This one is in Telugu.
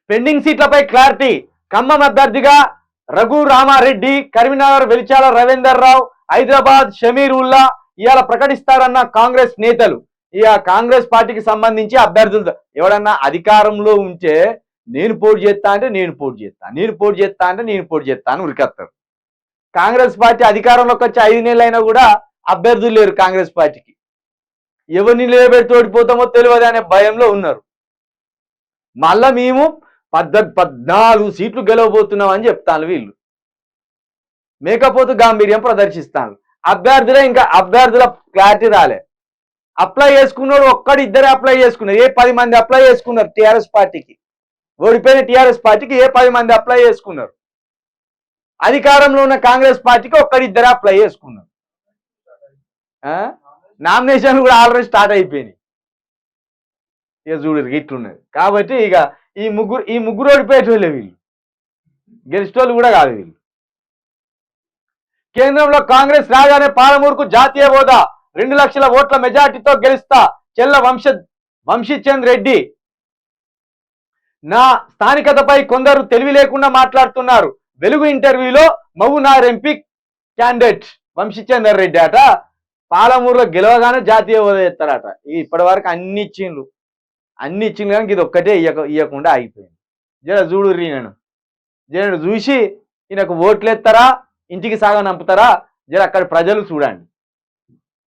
Pending సీట్లపై clarity. ఖమ్మం అభ్యర్థిగా రఘు రామారెడ్డి, కరీంనగర్ వెలిచాల రవీందర్ రావు, హైదరాబాద్ షమీర్ ఉల్లా ఇవాళ ప్రకటిస్తారన్న కాంగ్రెస్ నేతలు. ఇక కాంగ్రెస్ పార్టీకి సంబంధించి అభ్యర్థులు ఎవడన్నా అధికారంలో ఉంటే నేను పోటీ చేస్తా అంటే నేను పోటీ చేస్తా, నేను పోటీ చేస్తా అంటే నేను పోటీ చేస్తా అని ఉరికెత్తారు. కాంగ్రెస్ పార్టీ అధికారంలోకి వచ్చి 5 నెలలైనా కూడా అభ్యర్థులు లేరు కాంగ్రెస్ పార్టీకి. ఎవరిని నిలబెడితే ఓడిపోతామో తెలియదు అనే భయంలో ఉన్నారు. మళ్ళా మేము 14 సీట్లు గెలవబోతున్నాం అని చెప్తాను వీళ్ళు. మేకపోతు గాంభీర్యం ప్రదర్శిస్తాను. అభ్యర్థుల క్లారిటీ రాలే. అప్లై చేసుకున్నాడు ఒక్కడిద్దరే అప్లై చేసుకున్నారు. ఏ 10 మంది అప్లై చేసుకున్నారు టీఆర్ఎస్ పార్టీకి? ఓడిపోయిన టీఆర్ఎస్ పార్టీకి ఏ 10 మంది అప్లై చేసుకున్నారు? అధికారంలో ఉన్న కాంగ్రెస్ పార్టీకి ఒక్కడిద్దరే అప్లై చేసుకున్నారు. నామినేషన్ కూడా ఆల్రెడీ స్టార్ట్ అయిపోయినాయి. ఇక చూడరు ఇట్లున్నది. కాబట్టి ఇక ఈ ముగ్గురు ఓడిపోయేటోళ్ళే వీళ్ళు, గెలిచేటోళ్ళు కూడా కాదు వీళ్ళు. కేంద్రంలో కాంగ్రెస్ రాగానే పాలమూరుకు జాతీయ హోదా, 2 లక్షల ఓట్ల మెజార్టీతో గెలుస్తా చెల్ల వంశీచంద్ రెడ్డి. నా స్థానికతపై కొందరు తెలివి లేకుండా మాట్లాడుతున్నారు. వెలుగు ఇంటర్వ్యూలో మహబూబ్నగర్ ఎంపీ క్యాండిడేట్ వంశీచందర్ రెడ్డి అట పాలమూరులో గెలవగానే జాతీయ హోదా చేస్తారట. ఇప్పటి వరకు అన్ని ఇచ్చిండ్రు కానీ ఇది ఒక్కటే ఇవ్వకుండా ఆగిపోయింది. జర చూడుర్రి, జర చూసి ఈయనకు ఓట్లు ఎత్తారా, ఇంటికి సాగ నంపుతారా, జర అక్కడ ప్రజలు చూడండి.